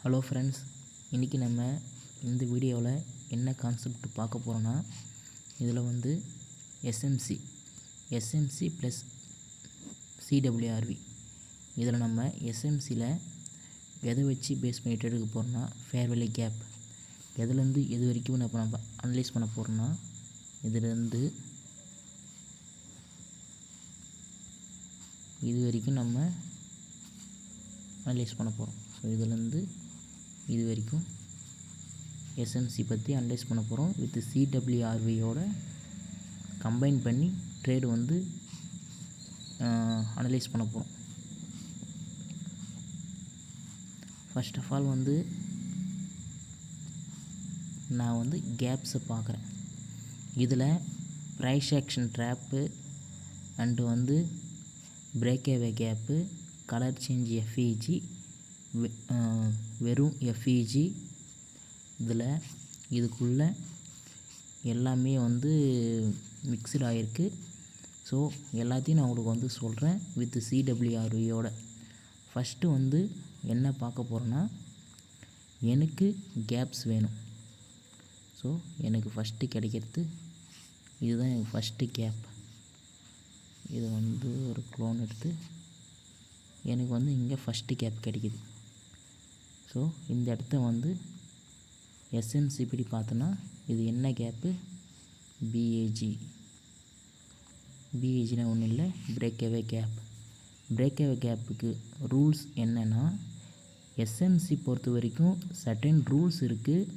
Hello friends, இன்றைக்கி நம்ம இந்த வீடியோவில் என்ன கான்செப்ட் பார்க்க போகிறோன்னா, இதில் வந்து எஸ்எம்சி ப்ளஸ் சிடபிள்யூஆர்வி. இதில் நம்ம எஸ்எம்சியில் எதை வச்சு பேஸ் பண்ணிட்டு எடுக்க போகிறோன்னா, ஃபேர்வெல் கேப் எதுலேருந்து எது வரைக்கும் நம்ம அனலைஸ் பண்ண போகிறோன்னா, இதிலேருந்து இது வரைக்கும் நம்ம அனலைஸ் பண்ண போகிறோம். ஸோ இதிலேருந்து இது வரைக்கும் எஸ்எம்சி பற்றி அனலைஸ் பண்ண போகிறோம். வித் சிடபிள்யூஆர்வியோட கம்பைன் பண்ணி ட்ரேடு வந்து அனலைஸ் பண்ண போகிறோம். ஃபர்ஸ்ட் ஆஃப் ஆல் வந்து நான் வந்து கேப்ஸை பார்க்குறேன். இதில் ப்ரைஸ் ஆக்ஷன் ட்ராப்பு அண்டு வந்து breakaway gap, colour change FEG, வெறும் எஃப்இஜி, இதில் இதுக்குள்ளே எல்லாமே வந்து மிக்சட் ஆகிருக்கு. ஸோ எல்லாத்தையும் நான் உங்களுக்கு வந்து சொல்கிறேன் வித் சிடபிள்யூஆர்வியோட. ஃபஸ்ட்டு வந்து என்ன பார்க்க போகிறேன்னா, எனக்கு கேப்ஸ் வேணும். ஸோ எனக்கு ஃபஸ்ட்டு கிடைக்கிறது இதுதான். எனக்கு ஃபஸ்ட்டு கேப். இது வந்து ஒரு க்ளோன் எடுத்து எனக்கு வந்து இங்கே ஃபஸ்ட்டு கேப் கிடைக்கிது. ஸோ இந்த இடத்த வந்து எஸ்எம்சி இப்படி பார்த்தோன்னா, இது என்ன கேப்பு? பிஏஜினா ஒன்றும் இல்லை, பிரேக்அவே கேப். பிரேக்அவே கேப்புக்கு ரூல்ஸ் என்னென்னா, எஸ்எம்சி பொறுத்த வரைக்கும் சர்டன் ரூல்ஸ் இருக்குது.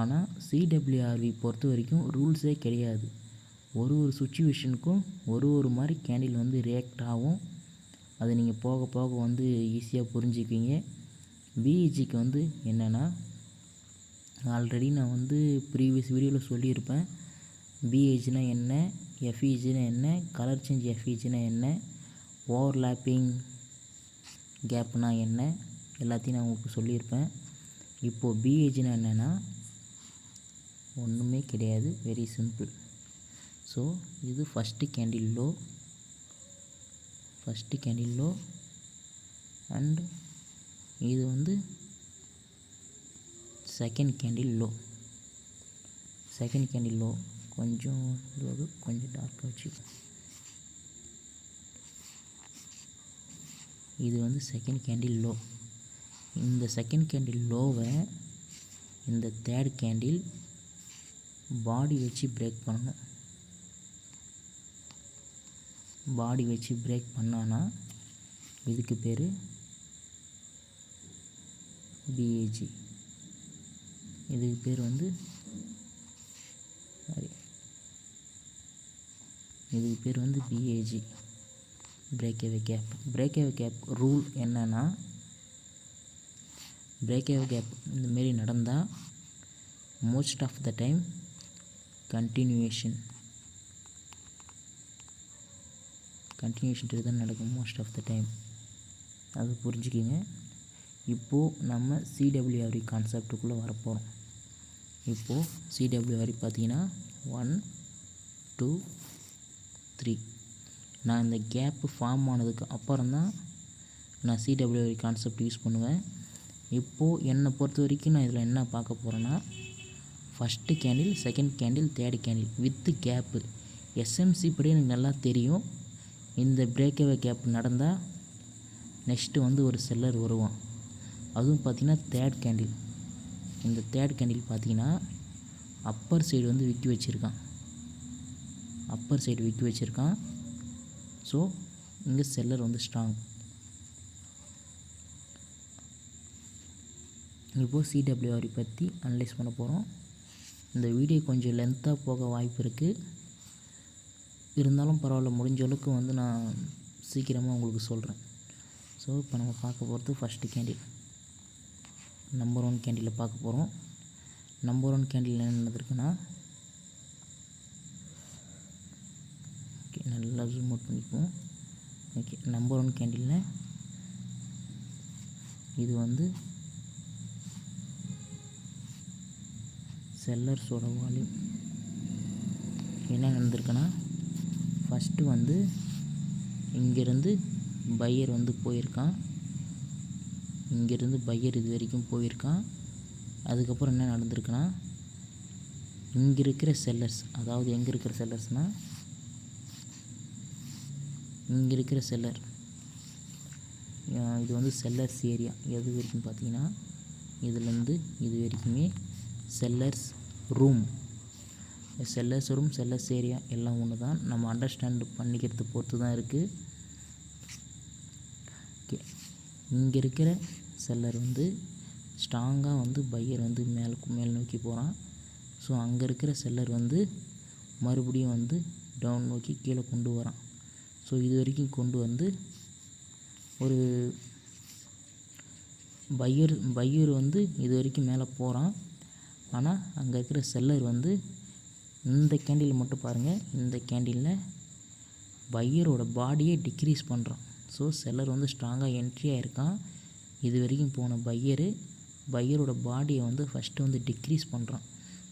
ஆனால் சிடபிள்யூஆர்வி பொறுத்த வரைக்கும் ரூல்ஸே கிடையாது. ஒரு சுச்சுவேஷனுக்கும் ஒரு மாதிரி கேண்டில் வந்து ரியாக்ட் ஆகும். அது நீங்கள் போக போக வந்து ஈஸியாக புரிஞ்சுக்குவீங்க. பிஇஜிக்கு வந்து என்னென்னா, ஆல்ரெடி நான் வந்து ப்ரீவியஸ் வீடியோவில் சொல்லியிருப்பேன். பிஏஜினா என்ன, எஃப்இஜினா என்ன, கலர் சேஞ்ச் எஃப்இஜினா என்ன, ஓவர்லாப்பிங் கேப்னா என்ன, எல்லாத்தையும் நான் உங்களுக்கு சொல்லியிருப்பேன். இப்போது பிஏஜினா என்னென்னா ஒன்றுமே கிடையாது, வெரி சிம்பிள். ஸோ இது ஃபஸ்ட்டு கேண்டில் லோ அண்ட் இது வந்து செகண்ட் கேண்டில் லோ. கொஞ்சம் இதுவாக கொஞ்சம் டார்க்காக வச்சுக்கோங்க. இது வந்து செகண்ட் கேண்டில் லோ. இந்த செகண்ட் கேண்டில் லோவை இந்த தேர்ட் கேண்டில் பாடி வச்சு பிரேக் பண்ணணும். பாடி வச்சு பிரேக் பண்ணான்னா இதுக்கு பேர் பிஏஜி. இதுக்கு பேர் வந்து BAG, breakaway gap. Breakaway gap rule என்னன்னா, பிரேக்அவே கேப் இந்தமாரி நடந்தால் most of the time continuation தான் நடக்கும். மோஸ்ட் ஆஃப் த டைம் அது புரிஞ்சுக்கிங்க. இப்போது நம்ம சிடபிள்யூஆர்வி கான்செப்டுக்குள்ளே வரப்போகிறோம். இப்போது சிடபிள்யூஆர்வி பார்த்தீங்கன்னா 1 2 3. நான் இந்த கேப்பு ஃபார்ம் ஆனதுக்கு அப்புறம் தான் நான் சிடபிள்யூஆர்வி கான்செப்ட் யூஸ் பண்ணுவேன். இப்போது என்னை பொறுத்த வரைக்கும் நான் இதில் என்ன பார்க்க போகிறேன்னா, first candle, second candle, third candle with gap. SMC படி எனக்கு நல்லா தெரியும். இந்த பிரேக்அவே கேப் நடந்தால் நெக்ஸ்ட்டு வந்து ஒரு செல்லர் வருவான். அதுவும் பார்த்திங்கன்னா தேர்ட் கேண்டில். இந்த தேர்ட் கேண்டில் பார்த்திங்கன்னா அப்பர் சைடு வந்து விற்கி வச்சுருக்கான். ஸோ இங்கே செல்லர் வந்து ஸ்ட்ராங். இப்போது சிடபிள்யூஆர்வி பற்றி அனலைஸ் பண்ண போகிறோம். இந்த வீடியோ கொஞ்சம் லென்த்தாக போக வாய்ப்பு இருக்குது. இருந்தாலும் பரவாயில்ல, முடிஞ்ச அளவுக்கு வந்து நான் சீக்கிரமாக உங்களுக்கு சொல்கிறேன். ஸோ இப்போ நம்ம பார்க்க போகிறது ஃபஸ்ட்டு கேண்டில், நம்பர் 1 கேண்டிலில் பார்க்க போகிறோம். நம்பர் 1 கேண்டில் என்ன நடந்திருக்குன்னா, ஓகே நல்லா ஜூம் அவுட் பண்ணிப்போம். ஓகே, நம்பர் 1 கேண்டிலில் இது வந்து செல்லர்ஸோட வால்யூம். என்ன நடந்திருக்குன்னா, ஃபஸ்ட்டு வந்து இங்கேருந்து பையர் வந்து போயிருக்கான். இங்கேருந்து பையர் இது வரைக்கும் போயிருக்கான். அதுக்கப்புறம் என்ன நடந்திருக்குன்னா, இங்கே இருக்கிற செல்லர்ஸ், அதாவது எங்கே இருக்கிற செல்லர்ஸ்னால் இங்கே இருக்கிற செல்லர், இது வந்து செல்லர்ஸ் ஏரியா. எது வரைக்கும் பார்த்தீங்கன்னா இதுலேருந்து இது வரைக்குமே sellers room. Sellers room, sellers area எல்லாம் ஒன்று தான். நம்ம அண்டர்ஸ்டாண்ட் பண்ணிக்கிறது பொறுத்து தான் இருக்குது. ஓகே, இங்கே இருக்கிற செல்லர் வந்து ஸ்ட்ராங்காக வந்து பையர் வந்து மேல் நோக்கி போகிறான். ஸோ அங்கே இருக்கிற செல்லர் வந்து மறுபடியும் வந்து டவுன் நோக்கி கீழே கொண்டு வரான். ஸோ இது வரைக்கும் கொண்டு வந்து ஒரு பையர் வந்து இது வரைக்கும் மேலே போகிறான். ஆனால் அங்கே இருக்கிற செல்லர் வந்து இந்த கேண்டில் மட்டும் பாருங்கள், இந்த கேண்டிலில் பையரோட பாடியை டிக்ரீஸ் பண்ணுறான். ஸோ செல்லர் வந்து ஸ்ட்ராங்காக என்ட்ரியாக இருக்கான். இது வரைக்கும் போன பையரோட பாடியை வந்து ஃபஸ்ட்டு வந்து டிக்ரீஸ் பண்ணுறான்.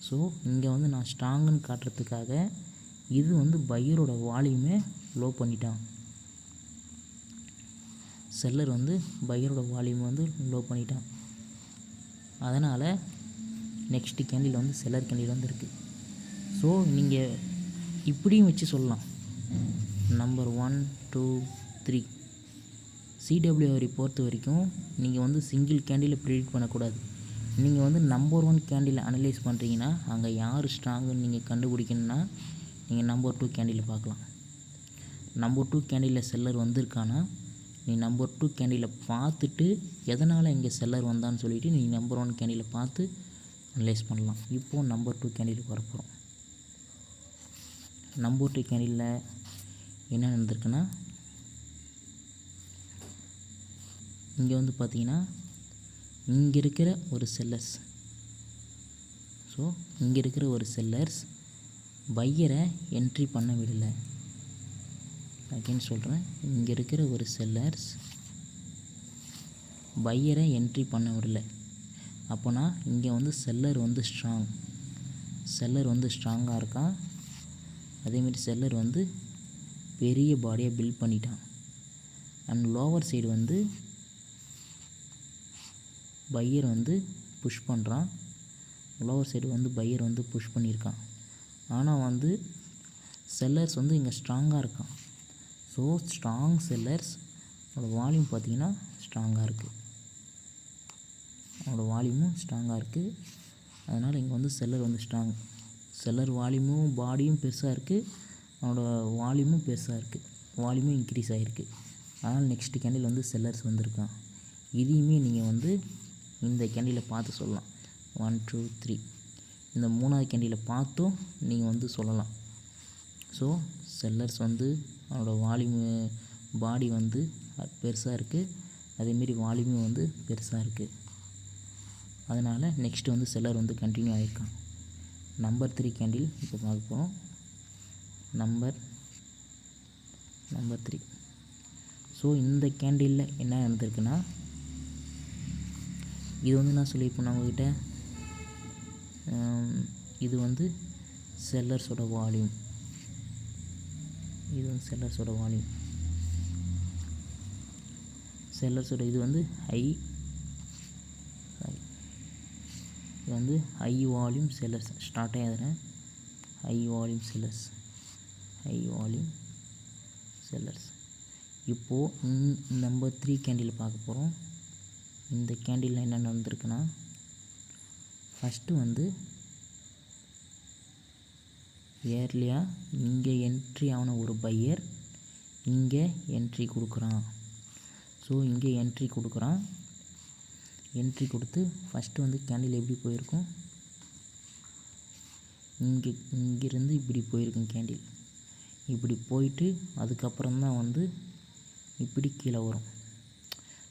ஸோ இங்கே வந்து நான் ஸ்ட்ராங்குன்னு காட்டுறதுக்காக இது வந்து பையரோட வால்யூமை லோ பண்ணிட்டான். செல்லர் வந்து பையரோட வால்யூம் வந்து லோ பண்ணிட்டான். அதனால் நெக்ஸ்ட்டு கேண்டில் வந்து செல்லர் கேண்டில் வந்து இருக்குது. ஸோ நீங்கள் இப்படியும் வச்சு சொல்லலாம். நம்பர் 1 2 3 சிடபிள்யூஆரை பொறுத்த வரைக்கும் நீங்கள் வந்து சிங்கிள் கேண்டிலை ப்ரிடிக்ட் பண்ணக்கூடாது. நீங்கள் வந்து நம்பர் 1 கேண்டிலை அனலைஸ் பண்ணுறீங்கன்னா அங்கே யார் ஸ்ட்ராங்குன்னு நீங்கள் கண்டுபிடிக்கணுன்னா நீங்கள் நம்பர் 2 கேண்டிலை பார்க்கலாம். நம்பர் 2 கேண்டிலில் செல்லர் வந்திருக்கானா நீ நம்பர் 2 கேண்டிலை பார்த்துட்டு எதனால் இங்கே செல்லர் வந்தான்னு சொல்லிவிட்டு நீ நம்பர் 1 கேண்டிலை பார்த்து அனலைஸ் பண்ணலாம். இப்போது நம்பர் 2 கேண்டிலுக்கு வரப்போகிறோம். நம்பர் 2 கேண்டிலில் என்ன நடந்திருக்குன்னா, இங்கே வந்து பார்த்தீங்கன்னா இங்கே இருக்கிற ஒரு செல்லர்ஸ், ஸோ இங்கே இருக்கிற ஒரு செல்லர்ஸ் பையரை என்ட்ரி பண்ண விடலை. அகைன் சொல்கிறேன், இங்கே இருக்கிற ஒரு செல்லர்ஸ் பையரை என்ட்ரி பண்ண விடலை. அப்போனா இங்கே வந்து செல்லர் வந்து ஸ்ட்ராங்காக இருக்கான். அதேமாரி செல்லர் வந்து பெரிய பாடியை பில்ட் பண்ணிட்டான். அண்ட் லோவர் சைடு வந்து பையர் வந்து புஷ் பண்ணுறான். லோவர் சைடு வந்து பையர் வந்து புஷ் பண்ணியிருக்கான். ஆனால் வந்து செல்லர்ஸ் வந்து இங்கே ஸ்ட்ராங்காக இருக்கான். ஸோ ஸ்ட்ராங் செல்லர்ஸ் வால்யூம் பார்த்திங்கன்னா ஸ்ட்ராங்காக இருக்குது. அவனோட வால்யூமும் ஸ்ட்ராங்காக இருக்குது. அதனால் இங்கே வந்து செல்லர் வந்து செல்லர் வால்யூமும் பாடியும் பெருசாக இருக்குது. அவனோட வால்யூமும் பெருசாக இருக்குது. வால்யூமும் இன்க்ரீஸ் ஆகிருக்கு. அதனால் நெக்ஸ்ட் கேண்டில் வந்து செல்லர்ஸ் வந்திருக்கான். இதையுமே நீங்கள் வந்து இந்த கேண்டிலை பார்த்து சொல்லலாம். 1 2 3 இந்த 3வது கேண்டிலை பார்த்தும் நீங்கள் வந்து சொல்லலாம். ஸோ செல்லர்ஸ் வந்து அவனோட வால்யூமு பாடி வந்து பெருசாக இருக்குது. அதேமாரி வால்யூமும் வந்து பெருசாக இருக்குது. அதனால் நெக்ஸ்ட்டு வந்து செல்லர் வந்து கண்டினியூ ஆகிருக்கான். நம்பர் 3 கேண்டில் இப்போ பார்க்க போகிறோம். நம்பர் 3. ஸோ இந்த கேண்டிலில் என்ன நடந்திருக்குன்னா, இது வந்து நான் சொல்லியிருப்பேன் உங்ககிட்ட, இது வந்து செல்லர்ஸோட வால்யூம். இது வந்து செல்லர்ஸோட வால்யூம். செல்லர்ஸோட இது வந்து இது வந்து ஹை வால்யூம் செல்லர்ஸ் ஸ்டார்ட் ஆகிடுறேன். High volume sellers. இப்போது நம்பர் 3 கேண்டில் பார்க்க போகிறோம். இந்த கேண்டிலில் என்ன நடந்திருக்குன்னா, ஃபஸ்ட்டு வந்து ஏர்லியாக இங்கே என்ட்ரி ஆன ஒரு பையர் இங்கே என்ட்ரி கொடுக்குறான். ஸோ இங்கே என்ட்ரி கொடுத்து ஃபஸ்ட்டு வந்து கேண்டில் எப்படி போயிருக்கும், இங்கேருந்து இப்படி போயிருக்கும் கேண்டில். இப்படி போயிட்டு அதுக்கப்புறம்தான் வந்து இப்படி கீழே வரும்.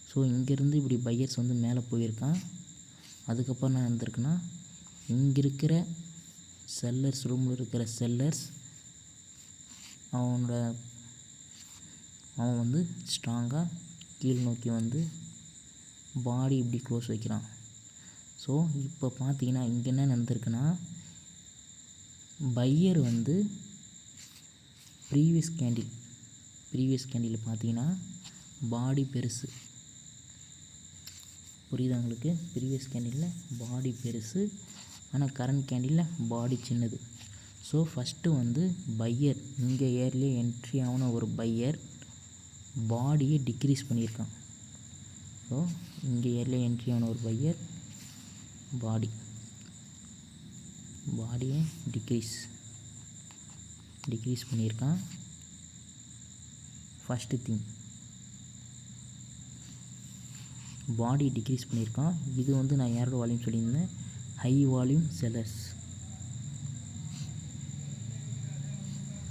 ஸோ இங்கேருந்து இப்படி பையர்ஸ் வந்து மேலே போயிருக்கான். அதுக்கப்புறம் என்ன நடந்திருக்குன்னா, இங்கே இருக்கிற செல்லர்ஸ் ரூமில் இருக்கிற செல்லர்ஸ் அவன் வந்து ஸ்ட்ராங்காக கீழ் நோக்கி வந்து பாடி இப்படி க்ளோஸ் வைக்கிறான். ஸோ இப்போ பார்த்தீங்கன்னா இங்கே என்ன நடந்திருக்குன்னா, பையர் வந்து ப்ரீவியஸ் கேண்டில் பார்த்தீங்கன்னா பாடி பெருசு. புரியுதா உங்களுக்கு? ப்ரீவியஸ் கேண்டிலில் பாடி பெருசு, ஆனால் கரண்ட் கேண்டிலில் பாடி சின்னது. ஸோ ஃபஸ்ட்டு வந்து பையர், இங்கே ஏர்லேயே என்ட்ரி ஆன ஒரு பையர் பாடியை டிக்ரீஸ் பண்ணியிருக்கான். ஸோ இங்கே ஏர்லேயே என்ட்ரி ஆன ஒரு பையர் பாடியை டிக்ரீஸ் பண்ணியிருக்கான். ஃபஸ்ட்டு திங் பாடி டிக்ரீஸ் பண்ணியிருக்கான். இது வந்து நான் யாரோட வால்யூம் சொல்லியிருந்தேன்? High volume sellers.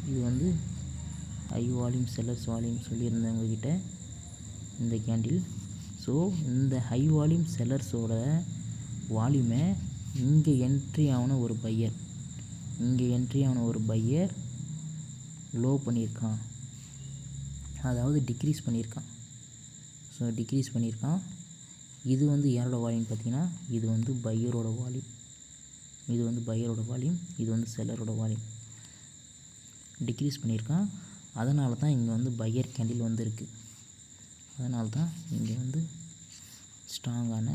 இது வந்து ஹை வால்யூம் செல்லர்ஸ் வால்யூம் சொல்லியிருந்தேன் உங்ககிட்ட இந்த கேண்டில். ஸோ இந்த ஹை வால்யூம் செல்லர்ஸோட வால்யூமை இங்கே என்ட்ரி ஆன ஒரு பையர் லோ பண்ணியிருக்கான், அதாவது டிக்ரீஸ் பண்ணியிருக்கான். ஸோ டிக்ரீஸ் பண்ணியிருக்கான். இது வந்து யாரோட வால்யூம் பார்த்தீங்கன்னா, இது வந்து பையரோட வால்யூம், இது வந்து செல்லரோட வால்யூம். டிக்ரீஸ் பண்ணியிருக்கான். அதனால தான் இங்கே வந்து பையர் கேண்டில் வந்து இருக்குது. அதனால தான் இங்கே வந்து ஸ்ட்ராங்கான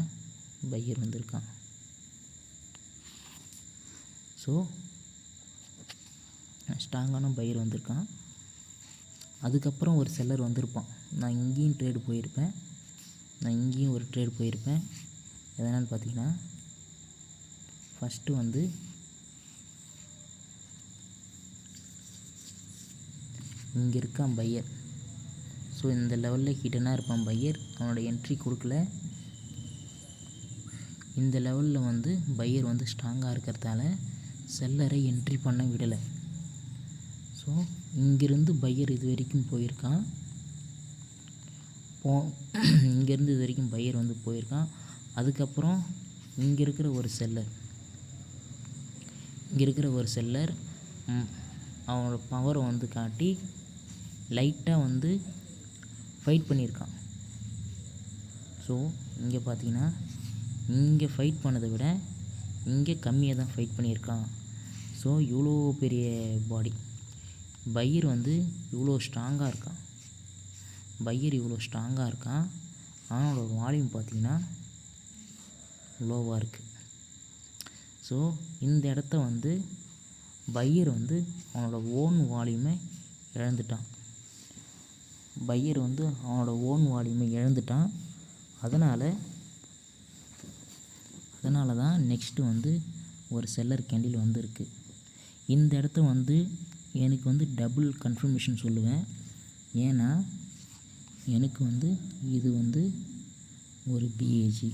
பையர் வந்திருக்கான். ஸோ ஸ்ட்ராங்கான பையர் வந்திருக்கான். அதுக்கப்புறம் ஒரு செல்லர் வந்திருப்பான். நான் இங்கேயும் ஒரு ட்ரேடு போயிருப்பேன். எதனான்னு பார்த்தீங்கன்னா, ஃபஸ்ட்டு வந்து இங்கே இருக்கான் பையர். ஸோ இந்த லெவலில் ஹிடனாக இருப்பான் பையர், அவனோட என்ட்ரி கொடுக்கல. இந்த லெவலில் வந்து பையர் வந்து ஸ்ட்ராங்காக இருக்கிறதால செல்லரை என்ட்ரி பண்ண விடலை. ஸோ இங்கேருந்து பையர் இது வரைக்கும் போயிருக்கான். இங்கேருந்து இது வரைக்கும் பையர் வந்து போயிருக்கான். அதுக்கப்புறம் இங்கே இருக்கிற ஒரு செல்லர் அவனோட பவரை வந்து காட்டி லைட்டாக வந்து ஃபைட் பண்ணியிருக்கான். ஸோ இங்கே பார்த்தீங்கன்னா, இங்கே ஃபைட் பண்ணதை விட இங்கே கம்மியாக தான் ஃபைட் பண்ணியிருக்கான். ஸோ இவ்வளோ பெரிய பாடி பையர் வந்து இவ்வளோ ஸ்ட்ராங்காக இருக்கான். அவனோட வால்யூம் பார்த்திங்கன்னா லோவாக இருக்குது. ஸோ இந்த இடத்த வந்து பையர் வந்து அவனோட ஓன் வால்யூமை இழந்துட்டான். அதனால தான் நெக்ஸ்ட்டு வந்து ஒரு செல்லர் கேண்டில் வந்திருக்கு. இந்த இடத்த வந்து எனக்கு வந்து டபுள் கன்ஃபர்மேஷன் சொல்லுவேன். ஏன்னா எனக்கு வந்து இது வந்து ஒரு பிஏஜி.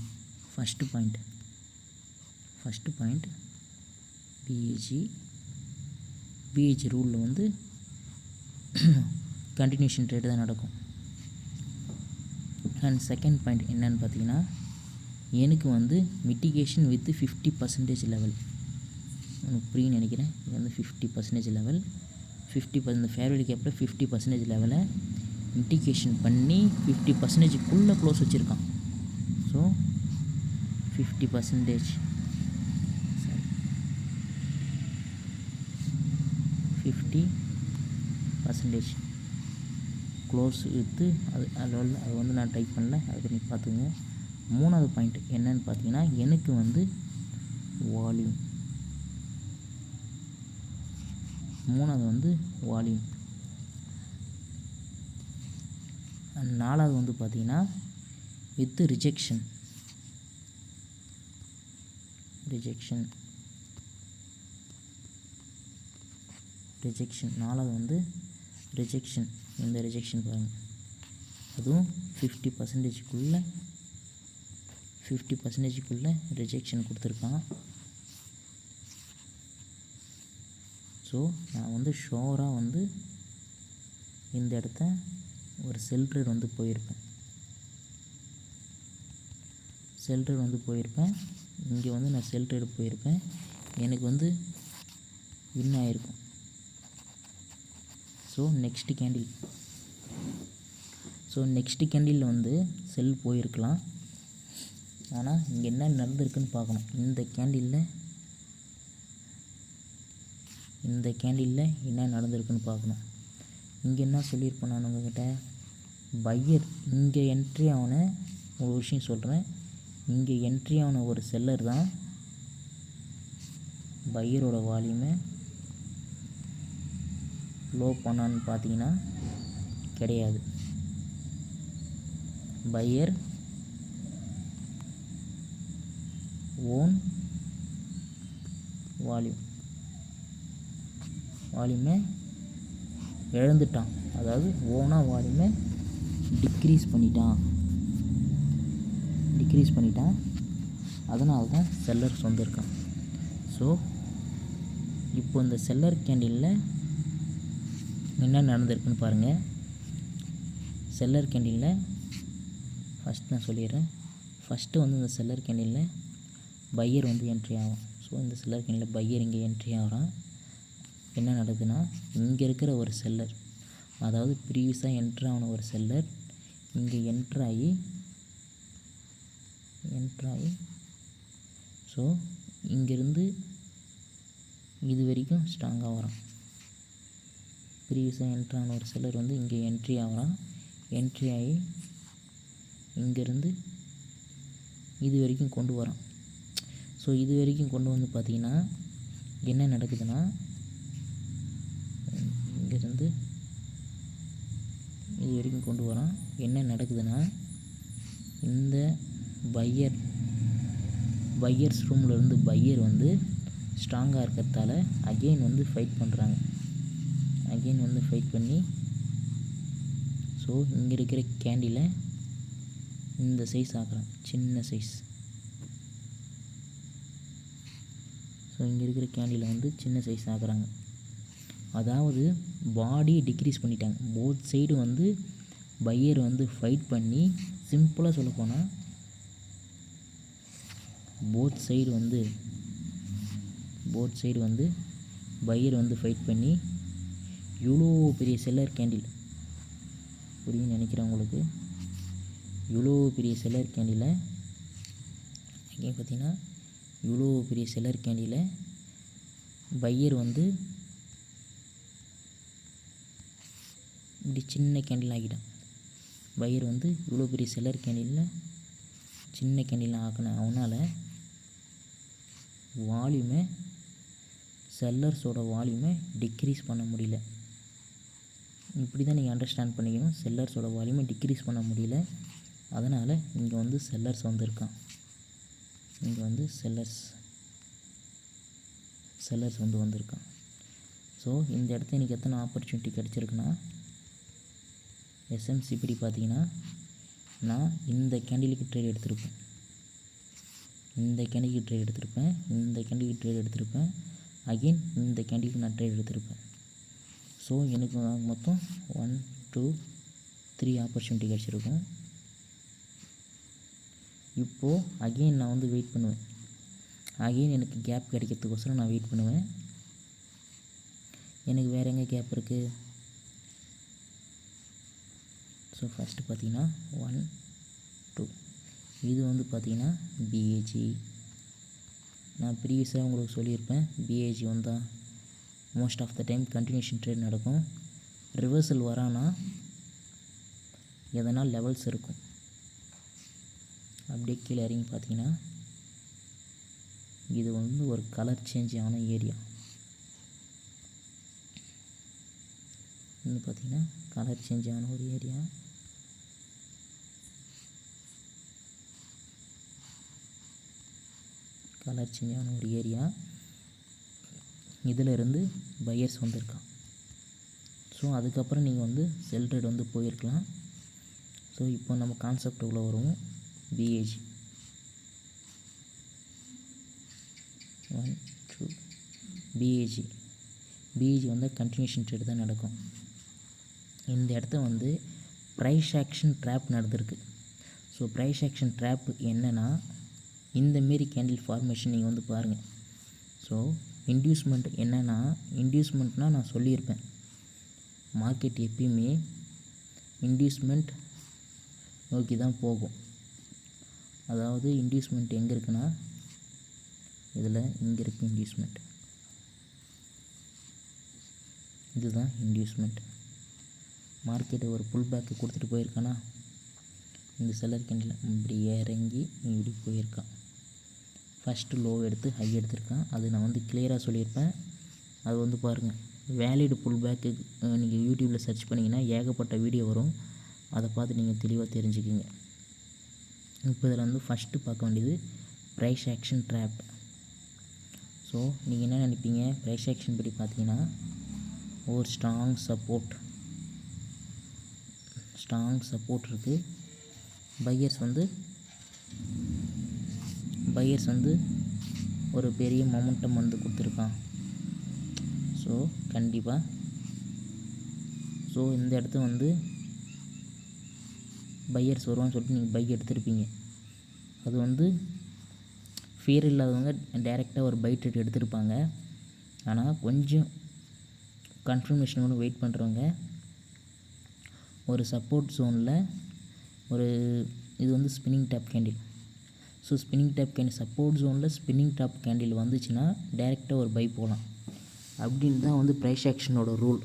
ஃபஸ்ட்டு பாயிண்ட் பிஏஜி ரூலில் வந்து கண்டினியூஷன் ட்ரேடு தான் நடக்கும். அண்ட் செகண்ட் பாயிண்ட் என்னன்னு பார்த்தீங்கன்னா, எனக்கு வந்து மிட்டிகேஷன் வித் 50% லெவல். எனக்கு புரியுன்னு நினைக்கிறேன். இது வந்து 50% லெவல். 50% ஃபேர் வேல்யூ கேப்பில் 50% லெவலை மிட்டிகேஷன் பண்ணி 50%க்குள்ளே க்ளோஸ் வச்சுருக்கான். ஸோ 50% க்ளோஸ் வித்து அது வந்து நான் டைப் பண்ணல, அதுக்கு நீங்கள் பார்த்துங்க. மூணாவது பாயிண்ட் என்னன்னு பார்த்தீங்கன்னா, எனக்கு வந்து வால்யூம். நாலாவது வந்து பார்த்தீங்கன்னா வித் ரிஜெக்ஷன். நாலாவது வந்து ரிஜெக்ஷன். இந்த ரிஜெக்ஷன் பாருங்கள், அதுவும் 50%க்குள்ளே ரிஜெக்ஷன் கொடுத்துருக்கான். ஸோ நான் வந்து ஷோராக வந்து இந்த இடத்த ஒரு செல் ட்ரேட் வந்து போயிருப்பேன். இங்கே வந்து நான் செல் ட்ரேடு போயிருப்பேன். எனக்கு வந்து வின் ஆகிருக்கும். ஸோ நெக்ஸ்ட்டு கேண்டில் வந்து செல் போயிருக்கலாம். ஆனால் இங்கே என்ன நடந்திருக்குன்னு பார்க்கணும். இந்த கேண்டிலில் என்ன நடந்திருக்குன்னு பார்க்கணும். இங்கே என்ன சொல்லியிருப்பேன் நான் உங்கள்கிட்ட, பையர் இங்கே என்ட்ரி ஆன ஒரு விஷயம் சொல்கிறேன். இங்கே என்ட்ரி ஆன ஒரு செல்லர் தான் பையரோட வால்யூமை லோ பண்ணான்னு பார்த்தீங்கன்னா கிடையாது. பையர் ஓன் வால்யூமை இழந்துட்டான். அதாவது ஓனாக வால்யூமை டிக்ரீஸ் பண்ணிட்டான். அதனால தான் செல்லர்ஸ் வந்திருக்கான். ஸோ இப்போ இந்த செல்லர் கேண்டிலில் என்ன நடந்திருக்குன்னு பாருங்கள். செல்லர் கேண்டிலில் ஃபஸ்ட் நான் சொல்லிடுறேன். ஃபஸ்ட்டு வந்து இந்த செல்லர் கேண்டிலில் பையர் வந்து என்ட்ரி ஆகும். ஸோ இந்த செல்லர் கேண்டிலில் பையர் இங்கே என்ட்ரி ஆகிறான். என்ன நடக்குதுன்னா, இங்கே இருக்கிற ஒரு செல்லர், அதாவது ப்ரீவியஸாக என்ட்ரு ஆன ஒரு செல்லர் இங்கே என்ட்ராகி ஸோ இங்கேருந்து இது வரைக்கும் ஸ்ட்ராங்காக வரான். ப்ரீவியஸாக என்ட்ரு ஆன ஒரு செல்லர் வந்து இங்கே என்ட்ரி ஆகிறான். என்ட்ரி ஆகி இங்கேருந்து இது வரைக்கும் கொண்டு வரான். ஸோ இது வரைக்கும் கொண்டு வந்து பார்த்திங்கன்னா என்ன நடக்குதுன்னா, இங்கேருந்து இது வரைக்கும் கொண்டு வரான். என்ன நடக்குதுன்னா, இந்த பையர்ஸ் ரூம்லேருந்து பையர் வந்து ஸ்ட்ராங்காக இருக்கிறதால அகெயின் வந்து ஃபைட் பண்ணுறாங்க. ஃபைட் பண்ணி ஸோ இங்கே இருக்கிற கேண்டிலை இந்த சைஸ் ஆக்குறான், சின்ன சைஸ். ஸோ இங்கே இருக்கிற கேண்டிலை வந்து சின்ன சைஸ் ஆக்குறாங்க. அதாவது பாடி டிக்ரீஸ் பண்ணிட்டாங்க. போத் சைடு வந்து பையர் வந்து ஃபைட் பண்ணி, சிம்பிளாக சொல்லப்போனால் போத் சைடு வந்து பையர் வந்து ஃபைட் பண்ணி இவ்வளோ பெரிய செல்லர் கேண்டில் புரியுன்னு நினைக்கிறேன் உங்களுக்கு. இவ்வளோ பெரிய செல்லர் கேண்டிலை இங்கே பார்த்தீங்கன்னா இவ்வளோ பெரிய செல்லர் கேண்டிலை பையர் வந்து இப்படி சின்ன கேண்டில் ஆக்கிட்டான். பையர் வந்து இவ்வளோ பெரிய செல்லர் கேண்டிலில் சின்ன கேண்டில் ஆக்கின அவனால் வால்யூமை, செல்லர்ஸோட வால்யூமை டிக்ரீஸ் பண்ண முடியல. இப்படி தான் நீங்கள் அண்டர்ஸ்டாண்ட் பண்ணிக்கணும். செல்லர்ஸோட வால்யூமை டிக்ரீஸ் பண்ண முடியல. அதனால் இங்கே வந்து செல்லர்ஸ் வந்திருக்கான். இங்கே வந்து செல்லர்ஸ் வந்து வந்திருக்கான். ஸோ இந்த இடத்துல எனக்கு எத்தனை ஆப்பர்ச்சுனிட்டி கிடச்சிருக்குன்னா, எஸ்எம்சிபிடி பார்த்தீங்கன்னா நான் இந்த கேண்டிலுக்கு ட்ரேட் எடுத்திருப்பேன், இந்த கேண்டிலுக்கு ட்ரேட் எடுத்திருப்பேன், அகெயின் இந்த கேண்டிலுக்கு நான் ட்ரேட் எடுத்திருப்பேன். ஸோ எனக்கு மொத்தம் 1 2 3 ஆப்பர்ச்சுனிட்டி கிடச்சிருக்கும். இப்போது அகெயின் நான் வந்து வெயிட் பண்ணுவேன். அகெயின் எனக்கு கேப் கிடைக்கிறதுக்கோசரம் நான் வெயிட் பண்ணுவேன். எனக்கு வேறு எங்கே கேப் இருக்குது? ஸோ ஃபஸ்ட்டு பார்த்தீங்கன்னா 1 2 இது வந்து பார்த்திங்கன்னா பிஏஜி. நான் ப்ரீவியஸாக உங்களுக்கு சொல்லியிருப்பேன், பிஏஜி வந்தால் most of the time continuation trade நடக்கும். ரிவர்சல் வரானா எதனா லெவல்ஸ் இருக்கும். அப்படியே கீழே இறங்கி பார்த்தீங்கன்னா இது வந்து ஒரு கலர் சேஞ்ச் ஆன ஏரியா. இன்னும் பார்த்தீங்கன்னா கலர் சேஞ்ச் ஆன ஒரு ஏரியா. இதிலிருந்து பையர்ஸ் வந்திருக்கான். ஸோ அதுக்கப்புறம் நீங்கள் வந்து செல் ட்ரேட் வந்து போயிருக்கலாம். ஸோ இப்போ நம்ம கான்செப்டுக்குள்ளே வருவோம். பிஏஜி 1 2 பிஏஜி வந்து கண்டினியூஷன் ட்ரேட் தான் நடக்கும். இந்த இடத்த வந்து ப்ரைஸ் ஆக்ஷன் ட்ராப் நடந்திருக்கு. ஸோ ப்ரைஸ் ஆக்ஷன் ட்ராப் என்னென்னா, இந்தமாரி கேண்டில் ஃபார்மேஷன் நீங்கள் வந்து பாருங்கள். ஸோ இன்டியூஸ்மெண்ட் என்னென்னா, இன்டியூஸ்மெண்ட்னால் நான் சொல்லியிருப்பேன், மார்க்கெட் எப்பயுமே இன்டியூஸ்மெண்ட் நோக்கி தான் போகும். அதாவது இன்டியூஸ்மெண்ட் எங்கே இருக்குன்னா, இதில் இங்கே இருக்குது இன்டியூஸ்மெண்ட். இதுதான் இன்டியூஸ்மெண்ட். மார்க்கெட்டு ஒரு புல் பேக்கு கொடுத்துட்டு போயிருக்கானா, இந்த செல்லர் கேண்டில் இப்படி இறங்கி இப்படி போயிருக்கான். ஃபஸ்ட்டு லோ எடுத்து ஹை எடுத்திருக்கான். அது நான் வந்து கிளியராக சொல்லியிருப்பேன். அது வந்து பாருங்கள், வேலிடு புல் பேக்கு நீங்கள் யூடியூப்பில் சர்ச் பண்ணிங்கன்னா ஏகப்பட்ட வீடியோ வரும். அதை பார்த்து நீங்கள் தெளிவாக தெரிஞ்சுக்குங்க. இப்போ இதில் வந்து ஃபஸ்ட்டு பார்க்க வேண்டியது ப்ரைஸ் ஆக்ஷன் ட்ராப். ஸோ நீங்கள் என்ன நினைப்பீங்க, ப்ரைஸ் ஆக்ஷன் படி பார்த்தீங்கன்னா ஒரு ஸ்ட்ராங் சப்போர்ட் இருக்குது. பையர்ஸ் வந்து ஒரு பெரிய மொமெண்டம் வந்து கொடுத்துருக்கான். ஸோ கண்டிப்பாக இந்த இடத்த வந்து பையர்ஸ் வருவான்னு சொல்லிட்டு நீங்கள் பை எடுத்திருப்பீங்க. அது வந்து ஃபியர் இல்லாதவங்க டைரெக்டாக ஒரு பை ட்ரேட் எடுத்திருப்பாங்க. ஆனால் கொஞ்சம் கன்ஃபர்மேஷன் ஒன்று வெயிட் பண்ணுறவங்க ஒரு சப்போர்ட் ஜோனில் இது வந்து spinning top candle. So spinning top candle support ஜோனில் ஸ்பின்னிங் டாப் கேண்டில் வந்துச்சுன்னா டைரெக்டாக ஒரு பை போகலாம் அப்படின்னு தான் வந்து ப்ரைஸ் ஆக்ஷனோட ரூல்.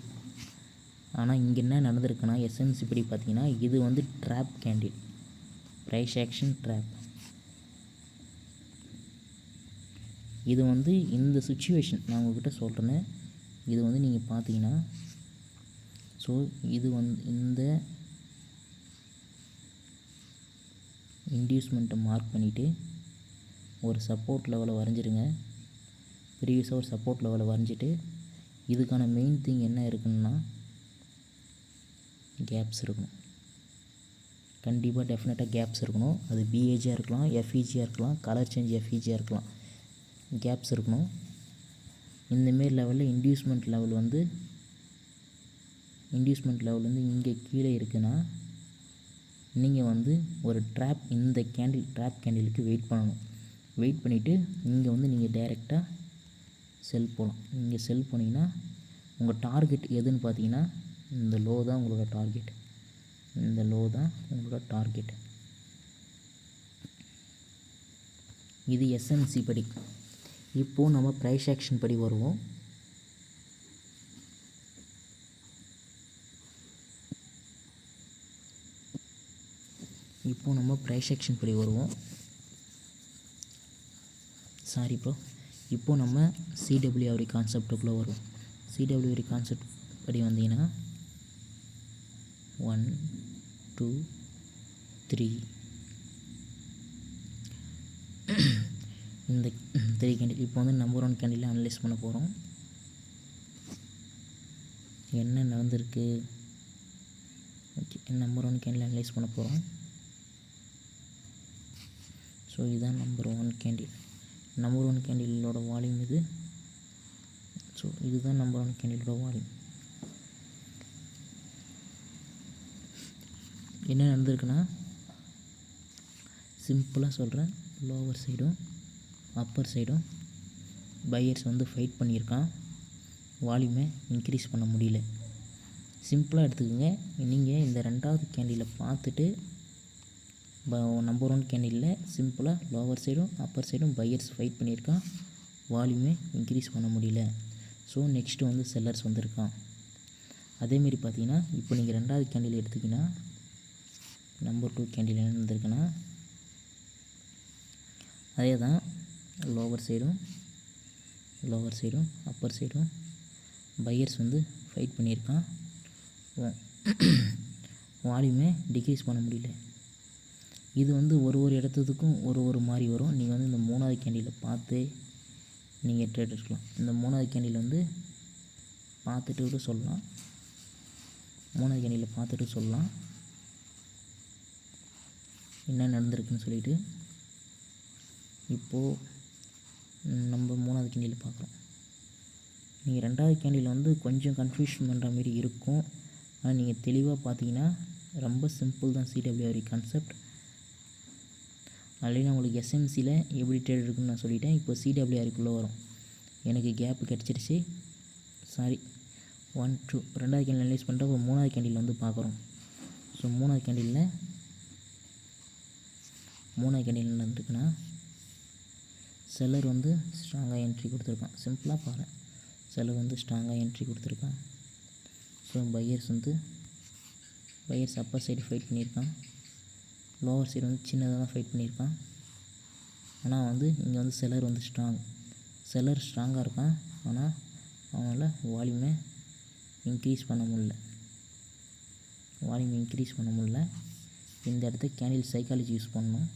ஆனால் இங்கே என்ன நடந்திருக்குன்னா எஸ்எம்சி படி பார்த்தீங்கன்னா இது வந்து drop candle, price action drop. இது வந்து இந்த சுச்சுவேஷன் நான் உங்கள்கிட்ட சொல்கிறேன்னு, இது வந்து நீங்கள் பார்த்தீங்கன்னா ஸோ இது வந்து இந்த இன்டியூஸ்மெண்ட்டை மார்க் பண்ணிவிட்டு ஒரு சப்போர்ட் லெவலை வரைஞ்சிருங்க. ப்ரீவியஸாக ஒரு சப்போர்ட் லெவலை வரைஞ்சிட்டு இதுக்கான மெயின் திங் என்ன இருக்குன்னா கேப்ஸ் இருக்கணும். கண்டிப்பாக டெஃபினட்டாக கேப்ஸ் இருக்கணும். அது பிஏஜியாக இருக்கலாம், எஃப்இஜியாக இருக்கலாம், கலர் சேஞ்ச் எஃப்இஜியாக இருக்கலாம். கேப்ஸ் இருக்கணும். இந்தமாரி லெவலில் இன்டியூஸ்மெண்ட் லெவல் வந்து இங்கே கீழே இருக்குன்னா நீங்கள் வந்து ஒரு இந்த ட்ராப் கேண்டிலுக்கு வெயிட் பண்ணணும். வெயிட் பண்ணிவிட்டு இங்கே வந்து நீங்கள் டைரெக்டாக செல் போகலாம். இங்கே செல் போனீங்கன்னா உங்கள் டார்கெட் எதுன்னு பார்த்தீங்கன்னா இந்த லோ தான் உங்களோட டார்கெட். இது எஸ்எம்சி படி. இப்போது நம்ம ப்ரைஸ் ஆக்ஷன் படி வருவோம். இப்போ நம்ம சிடபிள்யூஆர்இ கான்செப்டுக்குள்ளே வருவோம். சிடபிள்யூஆர்இ கான்செப்ட் படி வந்தீங்கன்னா 1 2 3 இந்த 3 கேண்டில் இப்போ வந்து நம்பர் 1 கேண்டில் அனலைஸ் பண்ண போகிறோம். என்ன நடந்திருக்கு, ஓகே, நம்பர் 1 கேண்டில் அனலைஸ் பண்ண போகிறோம். ஸோ இதுதான் நம்பர் 1 கேண்டில். நம்பர் 1 கேண்டிலோட வால்யூம் இது. ஸோ இதுதான் நம்பர் 1 கேண்டிலோட வால்யூம். என்ன நடந்திருக்குன்னா சிம்பிளாக சொல்கிறேன், லோவர் சைடும் அப்பர் சைடும் பையர்ஸ் வந்து ஃபைட் பண்ணியிருக்கான். வால்யூமை இன்க்ரீஸ் பண்ண முடியல. சிம்பிளாக எடுத்துக்கோங்க. நீங்கள் இந்த 2வது கேண்டிலை பார்த்துட்டு நம்பர் 1 கேண்டிலில் சிம்பிளாக லோவர் சைடும் அப்பர் சைடும் பையர்ஸ் ஃபைட் பண்ணியிருக்கான். வால்யூமை இன்க்ரீஸ் பண்ண முடியல. ஸோ நெக்ஸ்ட்டு வந்து செல்லர்ஸ் வந்திருக்கான். அதேமாரி பார்த்தீங்கன்னா இப்போ நீங்கள் 2வது கேண்டில் எடுத்திங்கன்னா நம்பர் 2 கேண்டில் என்ன இருந்திருக்குன்னா அதே தான், லோவர் சைடும் அப்பர் சைடும் பையர்ஸ் வந்து ஃபைட் பண்ணியிருக்கான். வால்யூமை டிக்ரீஸ் பண்ண முடியல. இது வந்து ஒரு இடத்துக்கும் ஒரு மாதிரி வரும். நீங்கள் வந்து இந்த 3வது கேண்டிலை பார்த்து நீங்கள் ட்ரேட் எடுக்கலாம். இந்த 3வது கேண்டில் வந்து பார்த்துட்டு கூட சொல்லலாம். 3வது கேண்டிலை பார்த்துட்டு சொல்லலாம் என்ன நடந்திருக்குன்னு சொல்லிட்டு. இப்போது நம்ம 3வது கேண்டில் பார்க்குறோம். நீங்கள் 2வது கேண்டில் வந்து கொஞ்சம் கன்ஃபியூஷன் பண்ணுற மாதிரி இருக்கும். ஆனால் நீங்கள் தெளிவாக பார்த்தீங்கன்னா ரொம்ப சிம்பிள் தான் சிடபிள்யூஆர்இ கான்செப்ட். ஆல்ரெடி நான் உங்களுக்கு எஸ்எம்சியில் எப்படி ட்ரேட் இருக்குன்னு நான் சொல்லிட்டேன். இப்போ சிடபிள்யூஆர்இக்குள்ளே வரும். எனக்கு கேப்பு கிடச்சிருச்சு. 1 2 2வது கேண்டில் அனலைஸ் பண்ணிட்டு அப்புறம் 3வது கேண்டில் வந்து பார்க்குறோம். ஸோ 3வது கேண்டிலில் என்ன நடந்துருக்குன்னா செல்லர் வந்து ஸ்ட்ராங்காக என்ட்ரி கொடுத்துருக்கான். சிம்பிளாக பாருங்கள், செல்லர் வந்து ஸ்ட்ராங்காக என்ட்ரி கொடுத்துருக்கான். So buyers Appar side fight பண்ணியிருக்கான். லோவர் சைடு வந்து சின்னதாக தான் ஃபைட் பண்ணியிருக்கான். ஆனால் வந்து இங்கே வந்து செல்லர் வந்து செல்லர் ஸ்ட்ராங்காக இருக்கான். ஆனால் அவனால் வால்யூமை இன்க்ரீஸ் பண்ண முடியல. இந்த இடத்த கேண்டில் சைக்காலஜி யூஸ் பண்ணணும்.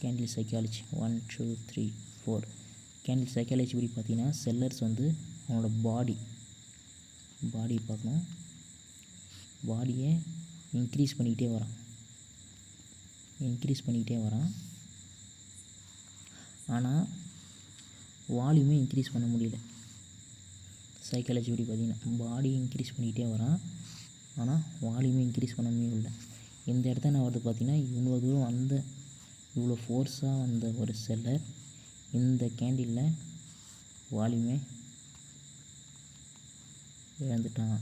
Candle psychology 1 2 3 4. கேண்டில் சைக்காலஜி படி பார்த்தீங்கன்னா செல்லர்ஸ் வந்து அவனோட பாடி பார்க்கணும். பாடியை இன்க்ரீஸ் பண்ணிக்கிட்டே வரான். ஆனால் வால்யூமே இன்க்ரீஸ் பண்ண முடியல. சைக்காலஜி படி பார்த்தீங்கன்னா பாடி இன்க்ரீஸ் பண்ணிக்கிட்டே வரான். ஆனால் வால்யூமே இன்க்ரீஸ் பண்ண முடியல. இந்த இடத்த நான் வந்து பார்த்திங்கன்னா இவ்வளோ தூரம் இவ்வளோ ஃபோர்ஸாக வந்த ஒரு செல்லர் இந்த கேண்டிலில் வால்யூமே இழந்துட்டான்.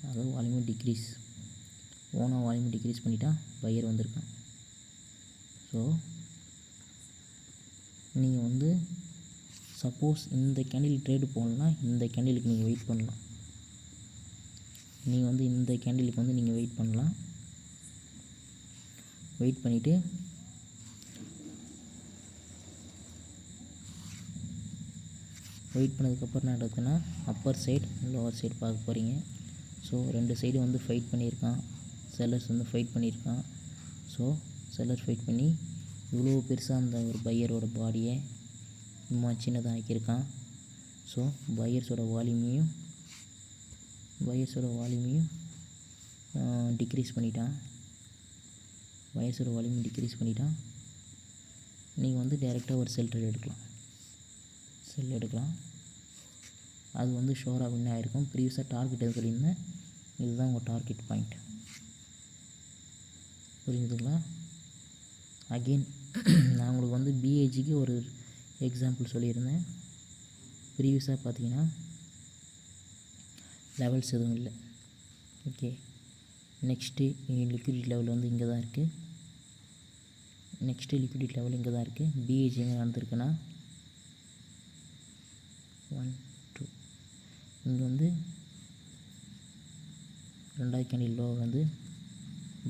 அதாவது வால்யூமே டிக்ரீஸ். வால்யூமே டிக்ரீஸ் பண்ணிட்டான். பையர் வந்திருக்கான். ஸோ நீங்கள் வந்து சப்போஸ் இந்த கேண்டில் ட்ரேடு போகலன்னா இந்த கேண்டிலுக்கு நீங்கள் வெயிட் பண்ணலாம். வெயிட் பண்ணிவிட்டு வெயிட் பண்ணதுக்கப்புறம் என்ன நடக்குதுன்னா அப்பர் சைடு லோவர் சைடு பார்க்க போகிறீங்க. ஸோ 2 சைடு வந்து ஃபைட் பண்ணியிருக்கான். செல்லர்ஸ் வந்து ஃபைட் பண்ணியிருக்கான். ஸோ செல்லர் ஃபைட் பண்ணி இவ்வளோ பெருசாக அந்த ஒரு பையரோட பாடியை சும்மா சின்னதாக ஆக்கியிருக்கான். ஸோ பையர்ஸோட வால்யூமையும் டிக்ரீஸ் பண்ணிட்டான். நீங்கள் வந்து டைரெக்டாக ஒரு செல் எடுக்கலாம். அது வந்து ஷோராக வின் ஆகிருக்கும். ப்ரீவியஸாக டார்கெட் எது சொல்லியிருந்தேன். இதுதான் உங்கள் டார்கெட் பாயிண்ட். புரிஞ்சுதுங்களா? அகெயின் நான் உங்களுக்கு வந்து பிஏஜிக்கு ஒரு எக்ஸாம்பிள் சொல்லியிருந்தேன். ப்ரீவியஸாக பார்த்தீங்கன்னா லெவல்ஸ் எதுவும் இல்லை. ஓகே, நெக்ஸ்ட்டு லிக்விடிட்டி லெவல் வந்து இங்கே தான் இருக்குது. பிஏஜி எங்கே நடந்திருக்குன்னா 1 2 இங்கே வந்து 2வது கேண்டில் லோ வந்து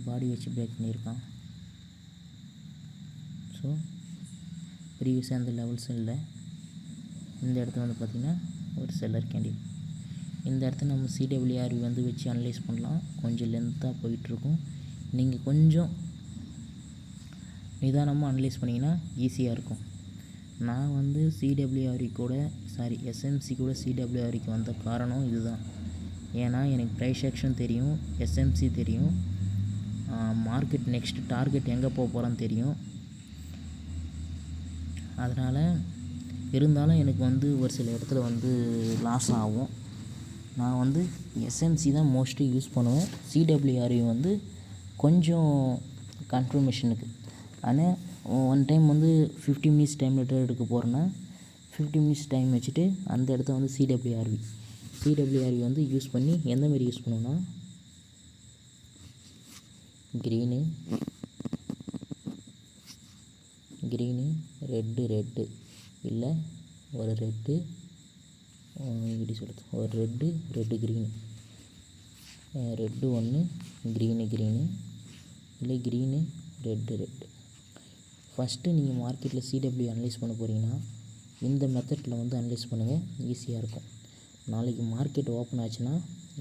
பாடி வச்சு பிரேக் பண்ணியிருக்கான். ஸோ ப்ரீவியஸாக அந்த லெவல்ஸும் இல்லை. இந்த இடத்துல வந்து பார்த்திங்கன்னா ஒரு செல்லர் கேண்டில். இந்த இடத்துல நம்ம சிடபிள்யூஆர்வி வந்து வச்சு அனலைஸ் பண்ணலாம். கொஞ்சம் லென்த்தாக போயிட்டுருக்கும். நீங்கள் கொஞ்சம் நிதானமாக அனலைஸ் பண்ணிங்கன்னா ஈஸியாக இருக்கும். நான் வந்து எஸ்எம்சி கூட சிடபிள்யூஆர்விக்கு வந்த காரணம் இதுதான். ஏன்னா எனக்கு ப்ரைஸ் ஆக்ஷன் தெரியும், எஸ்எம்சி தெரியும், மார்க்கெட் நெக்ஸ்ட் டார்கெட் எங்கே போகிறான்னு தெரியும். அதனால் இருந்தாலும் எனக்கு வந்து ஒரு சில இடத்துல வந்து லாஸ் ஆகும். நான் வந்து எஸ்எம்சி தான் மோஸ்ட்லி யூஸ் பண்ணுவேன். சிடபிள்யூஆர்வி வந்து கொஞ்சம் கன்ஃபர்மேஷனுக்கு. ஆனால் ஒன் டைம் வந்து 50 மினிட்ஸ் டைமில் ட்ரேட் எடுக்க போகிறேன்னா 50 மினிட்ஸ் டைம் வச்சுட்டு அந்த இடத்த வந்து சிடபிள்யூஆர்வி வந்து யூஸ் பண்ணி எந்தமாரி யூஸ் பண்ணுவேன்னா க்ரீனு ரெட்டு இல்லை ஒரு ரெட்டு எப்படி சொல்கிறது, ஒரு ரெட்டு க்ரீனு, ரெட்டு ஒன்று க்ரீனு இல்லை க்ரீனு ரெட்டு. ஃபஸ்ட்டு நீங்கள் மார்க்கெட்டில் சிடபிள்யூ அனலைஸ் பண்ண போகிறீங்கன்னா இந்த மெத்தடில் வந்து அனலைஸ் பண்ணுங்கள், ஈஸியாக இருக்கும். நாளைக்கு மார்க்கெட் ஓப்பன் ஆச்சுன்னா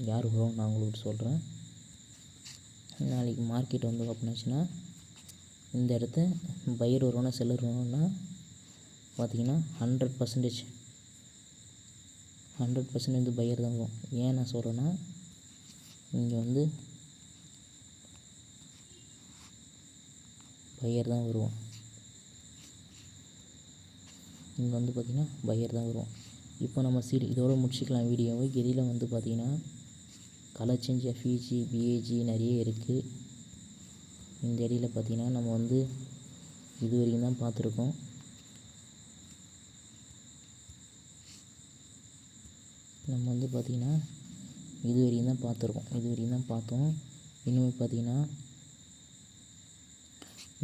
யார் வரும் நான் உங்களுக்கு சொல்கிறேன். நாளைக்கு மார்க்கெட் வந்து ஓப்பன் ஆச்சுன்னா இந்த இடத்த பையர் வருவோன்னா செல்லர் வருவோன்னா பார்த்தீங்கன்னா 100% வந்து பையர் தான் வரும். ஏன் நான் சொல்கிறேன்னா இங்கே வந்து பையர் தான் வருவோம். இங்கே வந்து பார்த்திங்கன்னா பையர் தான் வருவோம். இப்போ நம்ம இதோட முடிச்சுக்கலாம் வீடியோவை. இதில் வந்து பார்த்திங்கன்னா கலர் சேஞ்ச், எஃப்இஜி, பிஏஜி நிறைய இருக்குது. இந்த இடையில பார்த்திங்கன்னா நம்ம வந்து இது வரைக்கும் தான் பார்த்துருக்கோம். நம்ம வந்து பார்த்திங்கன்னா இது வரைக்கும் தான் பார்த்தோம். இன்னுமே பார்த்திங்கன்னா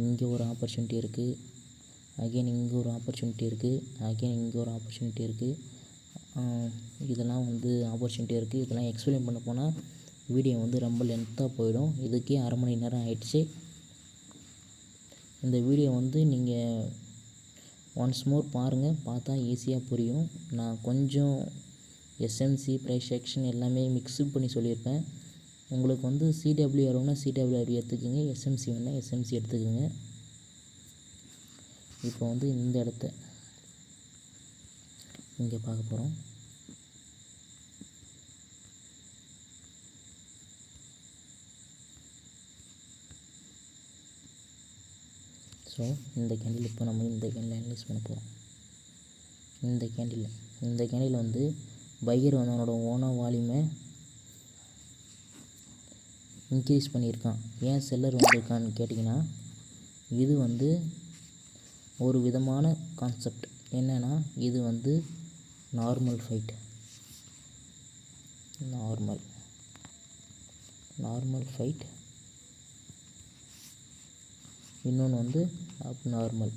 இங்கே ஒரு ஆப்பர்ச்சுனிட்டி இருக்குது, அகைன் இங்கே ஒரு ஆப்பர்ச்சுனிட்டி இருக்குது, அகைன் இங்கே ஒரு ஆப்பர்ச்சுனிட்டி இருக்குது, இதெல்லாம் வந்து ஆப்பர்ச்சுனிட்டி இருக்குது. இதெல்லாம் எக்ஸ்பிளைன் பண்ண போனால் வீடியோ வந்து ரொம்ப லென்த்தாக போயிடும். இதுக்கே அரை மணி நேரம் ஆயிடுச்சு. இந்த வீடியோ வந்து நீங்கள் ஒன்ஸ் மோர் பாருங்கள், பார்த்தா ஈஸியாக புரியும். நான் கொஞ்சம் எஸ்எம்சி ப்ரைஸ் செக்ஷன் எல்லாமே மிக்ஸு பண்ணி சொல்லியிருப்பேன். உங்களுக்கு வந்து சிடபிள்யூஆர் வேணால் சிடபிள்யூஆர் எடுத்துக்கோங்க, எஸ்எம்சி வேணால் எஸ்எம்சி எடுத்துக்கோங்க. இப்போ வந்து இந்த இடத்த இங்கே பார்க்க போகிறோம். ஸோ இந்த கேண்டில் இப்போ நம்ம இந்த கேண்டில் அனலைஸ் பண்ண போகிறோம். இந்த கேண்டில் வந்து பையர் வந்து அவனோட ஓனாக வால்யூமை இன்க்ரீஸ் பண்ணியிருக்கான். ஏன் செல்லர் வந்திருக்கான்னு கேட்டிங்கன்னா, இது வந்து ஒரு விதமான கான்செப்ட். என்னென்னா, இது வந்து நார்மல் ஃபைட், நார்மல் ஃபைட். இன்னொன்று வந்து அப்நார்மல்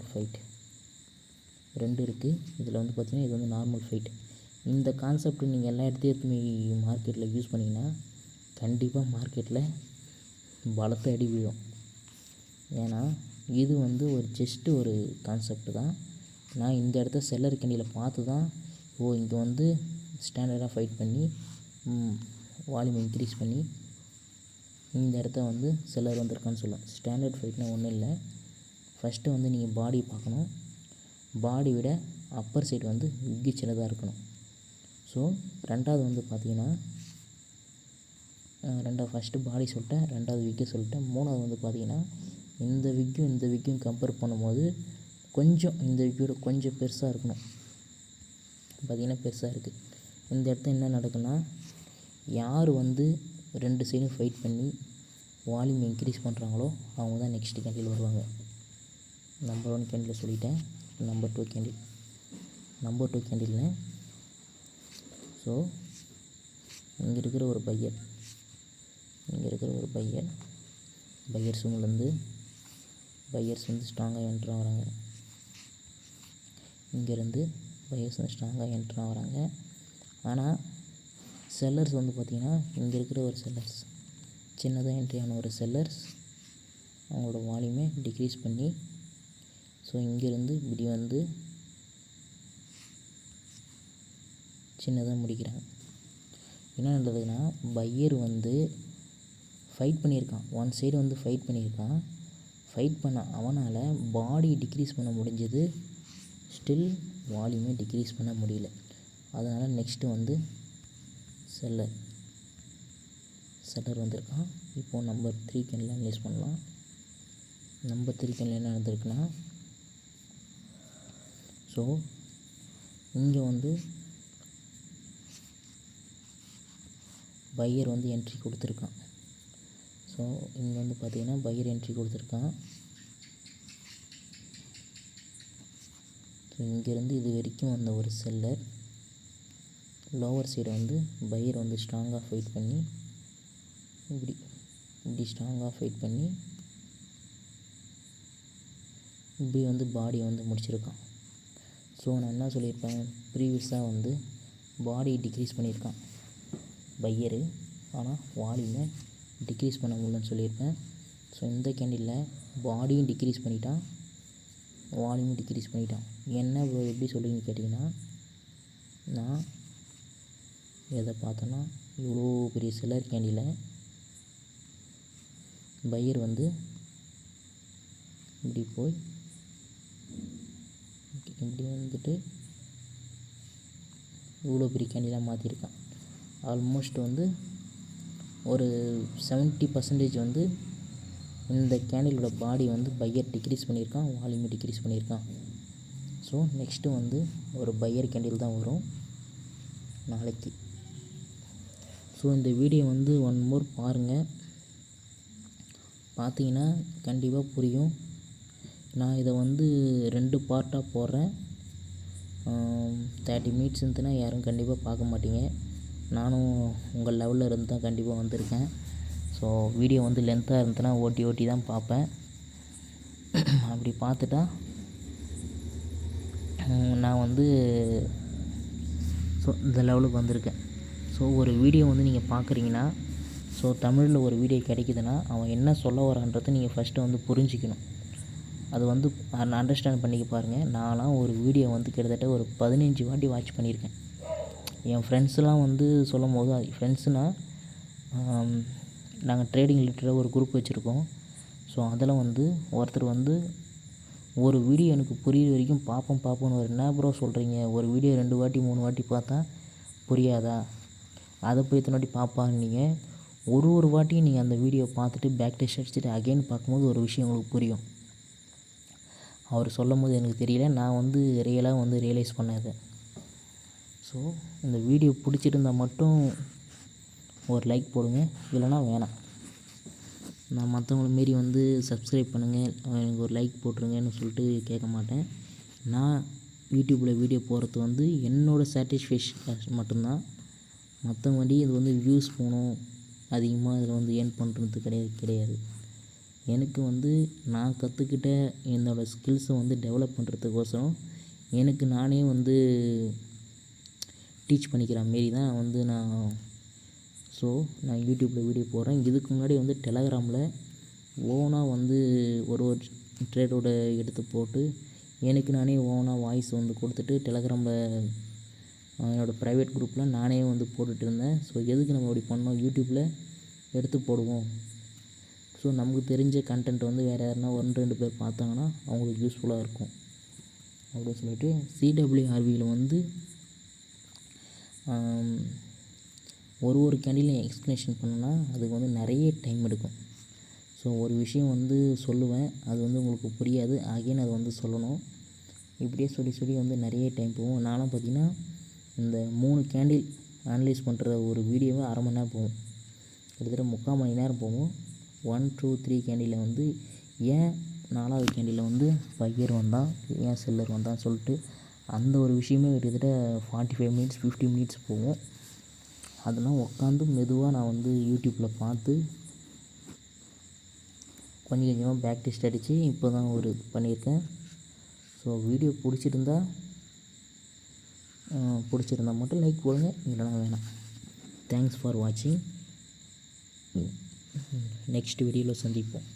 ஃபைட். ரெண்டு இருக்குது. இதில் வந்து பார்த்திங்கன்னா இது வந்து நார்மல் ஃபைட். இந்த கான்செப்ட் நீங்கள் எல்லா இடத்தையும் மார்க்கெட்டில் யூஸ் பண்ணிங்கன்னா கண்டிப்பாக மார்க்கெட்டில் பலத்த அடி விழும். ஏன்னா இது வந்து ஒரு ஜஸ்ட்டு ஒரு கான்செப்ட் தான். நான் இந்த இடத்த செல்லர் கேண்டில் பார்த்து தான் இங்கே வந்து ஸ்டாண்டர்டாக ஃபைட் பண்ணி வால்யூம் இன்க்ரீஸ் பண்ணி இந்த இடத்த வந்து செல்லர் வந்திருக்கான்னு சொல்லுவேன். ஸ்டாண்டர்ட் ஃபைட்னா ஒன்றும் இல்லை. ஃபஸ்ட்டு வந்து நீங்கள் பாடி பார்க்கணும். பாடி விட அப்பர் சைடு வந்து விக்கி சின்னதாக இருக்கணும். ஸோ ரெண்டாவது வந்து பார்த்திங்கன்னா, ஃபஸ்ட்டு பாடி சொல்லிட்டேன், ரெண்டாவது விக்கை சொல்லிட்டேன். மூணாவது வந்து பார்த்திங்கன்னா, இந்த விக்கும் கம்பேர் பண்ணும்போது கொஞ்சம் இந்த விக்கியோட கொஞ்சம் பெருசாக இருக்கணும். பார்த்திங்கன்னா பெருசாக இருக்குது. இந்த இடத்துல என்ன நடக்குன்னா, யார் வந்து ரெண்டு சைடும் ஃபைட் பண்ணி வால்யூம் இன்க்ரீஸ் பண்ணுறாங்களோ அவங்க தான் நெக்ஸ்ட்டு கேண்டில் வருவாங்க. நம்பர் 1 கேண்டில் சொல்லிட்டேன். நம்பர் 2 கேண்டில்னு. ஸோ இங்கே இருக்கிற ஒரு பையர்ஸ் வந்து ஸ்ட்ராங்காக என்ட்ரு ஆகிறாங்க. இங்கேருந்து பையர்ஸ் வந்து ஸ்ட்ராங்காக என்ட்ரு ஆகிறாங்க. ஆனால் செல்லர்ஸ் வந்து பார்த்திங்கன்னா, இங்கே இருக்கிற ஒரு செல்லர்ஸ், சின்னதாக என்ட்ரியான ஒரு செல்லர்ஸ் அவங்களோட வால்யூமை டிக்ரீஸ் பண்ணி, ஸோ இங்கேருந்து இப்படி வந்து சின்னதாக முடிக்கிறாங்க. என்ன நடந்ததுன்னா, பையர் வந்து ஃபைட் பண்ணியிருக்கான், ஒன் சைடு வந்து ஃபைட் பண்ணியிருக்கான். ஃபைட் பண்ண அவனால் பாடி டிக்ரீஸ் பண்ண முடிஞ்சது, ஸ்டில் வால்யூமை டிக்ரீஸ் பண்ண முடியல. அதனால் நெக்ஸ்ட்டு வந்து செல்லர் வந்திருக்கான். இப்போது நம்பர் 3 கேண்டில் அனலைஸ் பண்ணலாம். நம்பர் 3 கேண்டில் என்ன நடந்திருக்குன்னா, ஸோ இங்கே வந்து பையர் வந்து என்ட்ரி கொடுத்துருக்கான். ஸோ இங்கே வந்து பார்த்திங்கன்னா பையர் என்ட்ரி கொடுத்துருக்கான். ஸோ இங்கேருந்து இது வரைக்கும் வந்த ஒரு செல்லர் லோவர் சைடு வந்து பையர் வந்து ஸ்ட்ராங்காக ஃபைட் பண்ணி இப்படி ஸ்ட்ராங்காக ஃபைட் பண்ணி இப்படி வந்து பாடியை வந்து முடிச்சிருக்கான். ஸோ நான் என்ன சொல்லியிருப்பேன், ப்ரீவியஸாக வந்து பாடி டிக்ரீஸ் பண்ணியிருக்கான் பையரு, ஆனால் வால்யூமை டிக்ரீஸ் பண்ண முடியலன்னு சொல்லியிருப்பேன். ஸோ இந்த கேண்டிலில் பாடியும் டிக்ரீஸ் பண்ணிட்டான், வால்யூமும் டிக்ரீஸ் பண்ணிட்டான். என்ன எப்படி சொல்கிறீங்கன்னு கேட்டிங்கன்னா, நான் எதை பார்த்தோன்னா, இவ்வளோ பெரிய செல்லர் கேண்டில் பையர் வந்து இப்படி போய் இப்படி வந்துட்டு இவ்வளோ பெரிய கேண்டிலாக மாற்றிருக்கான். ஆல்மோஸ்ட் வந்து ஒரு 70% வந்து இந்த கேண்டிலோட பாடி வந்து பையர் டிக்ரீஸ் பண்ணியிருக்கான், வால்யூமை டிக்ரீஸ் பண்ணியிருக்கான். ஸோ நெக்ஸ்ட்டு வந்து ஒரு பையர் கேண்டில் தான் வரும் நாளைக்கு. ஸோ இந்த வீடியோ வந்து ஒன் மோர் பாருங்கள், பார்த்தீங்கன்னா கண்டிப்பாக புரியும். நான் இதை வந்து 2 பார்ட்டாக போடுறேன். 30 மினிட்ஸ் இருந்துன்னா யாரும் கண்டிப்பாக பார்க்க மாட்டீங்க. நானும் உங்கள் லெவலில் இருந்து தான் கண்டிப்பாக வந்திருக்கேன். ஸோ வீடியோ வந்து லென்த்தாக இருந்துச்சுன்னா ஓட்டி தான் பார்ப்பேன். அப்படி பார்த்துட்டா நான் வந்து ஸோ இந்த லெவலுக்கு வந்திருக்கேன். ஸோ ஒரு வீடியோ வந்து நீங்கள் பார்க்குறீங்கன்னா, ஸோ தமிழில் ஒரு வீடியோ கிடைக்குதுன்னா அவன் என்ன சொல்ல வரான்றதை நீங்கள் ஃபஸ்ட்டு வந்து புரிஞ்சிக்கணும். அது வந்து அண்டர்ஸ்டாண்ட் பண்ணிக்க பாருங்கள். நான்லாம் ஒரு வீடியோ வந்து கிட்டத்தட்ட ஒரு 15 வாட்டி வாட்ச் பண்ணியிருக்கேன். என் ஃப்ரெண்ட்ஸ்லாம் வந்து சொல்லும்போது ஃப்ரெண்ட்ஸுனால் நாங்கள் ட்ரேடிங் ரிலேட்டடாக ஒரு குரூப் வச்சுருக்கோம். ஸோ அதில் வந்து ஒருத்தர் வந்து ஒரு வீடியோ எனக்கு புரியிற வரைக்கும் பார்ப்போன்னு என்ன ப்ரோ சொல்கிறீங்க, ஒரு வீடியோ 2 வாட்டி 3 வாட்டி பார்த்தா புரியாதா, அதை போய் இத்தனை வாட்டி பார்ப்பான்னீங்க. ஒரு வாட்டியும் நீங்கள் அந்த வீடியோ பார்த்துட்டு பேக் டெஸ்ட் அடிச்சுட்டு அகைன் பார்க்கும்போது ஒரு விஷயம் உங்களுக்கு புரியும். அவர் சொல்லும்போது எனக்கு தெரியல, நான் வந்து ரியலாக வந்து ரியலைஸ் பண்ணது. ஸோ இந்த வீடியோ பிடிச்சிருந்தால் மட்டும் ஒரு லைக் போடுங்க, இல்லைனா வேணாம். நான் மற்றவங்கள மாரி வந்து சப்ஸ்கிரைப் பண்ணுங்கள், எனக்கு ஒரு லைக் போட்டுருங்கன்னு சொல்லிட்டு கேட்க மாட்டேன். நான் யூடியூப்பில் வீடியோ போடுறது வந்து என்னோடய சாட்டிஸ்ஃபேக்ஷன் மட்டும்தான். மற்றபடி இது வந்து வியூஸ் போகணும், அதிகமாக இதில் வந்து ஏர்ன் பண்ணுறது கிடையாது. எனக்கு வந்து நான் கற்றுக்கிட்ட என்னோடய ஸ்கில்ஸை வந்து டெவலப் பண்ணுறதுக்கோசரம் எனக்கு நானே வந்து டீச் பண்ணிக்கிற மாரி தான் வந்து நான் யூடியூப்பில் வீடியோ போடுறேன். இதுக்கு முன்னாடி வந்து டெலகிராமில் ஓனாக வந்து ஒரு ட்ரேடோட எடுத்து போட்டு எனக்கு நானே ஓனாக வாய்ஸ் வந்து கொடுத்துட்டு டெலகிராமில் என்னோடய ப்ரைவேட் குரூப்பில் நானே வந்து போட்டுட்டு இருந்தேன். ஸோ எதுக்கு நம்ம இப்படி பண்ணோம், யூடியூப்பில் எடுத்து போடுவோம். ஸோ நமக்கு தெரிஞ்ச கண்டென்ட் வந்து வேறு யாருனா 1-2 பேர் பார்த்தாங்கன்னா அவங்களுக்கு யூஸ்ஃபுல்லாக இருக்கும் அப்படின்னு சொல்லிட்டு CWRVயில் வந்து ஒரு கேண்டிலையும் எக்ஸ்ப்ளனேஷன் பண்ணோன்னா அதுக்கு வந்து நிறைய டைம் எடுக்கும். ஸோ ஒரு விஷயம் வந்து சொல்லுவேன், அது வந்து உங்களுக்கு புரியாது, அகைன் அதை வந்து சொல்லணும். இப்படியே சொல்லி வந்து நிறைய டைம் போகும். நான்லாம் பார்த்திங்கன்னா இந்த 3 கேண்டில் அனலைஸ் பண்ணுற ஒரு வீடியோவை அரை மணி நேரம் போகும், கிட்டத்தட்ட 3/4 மணி நேரம் போகும். 1, 2, 3 கேண்டிலில் வந்து ஏன் 4வது கேண்டிலில் வந்து பையர் வந்தான், ஏன் செல்லர் வந்தான்னு சொல்லிட்டு அந்த ஒரு விஷயமே கிட்டத்தட்ட 45 மினிட்ஸ் 50 மினிட்ஸ் போகும். அதெல்லாம் உட்காந்து மெதுவாக நான் வந்து யூடியூப்பில் பார்த்து கொஞ்சம் கொஞ்சமாக பேக் டெஸ்ட் அடித்து இப்போ தான் ஒரு பண்ணியிருக்கேன். ஸோ வீடியோ பிடிச்சிருந்தா மட்டும் லைக் போடுங்க, இல்லைனா வேணாம். தேங்க்ஸ் ஃபார் வாட்சிங். நெக்ஸ்ட் வீடியோவில் சந்திப்போம்.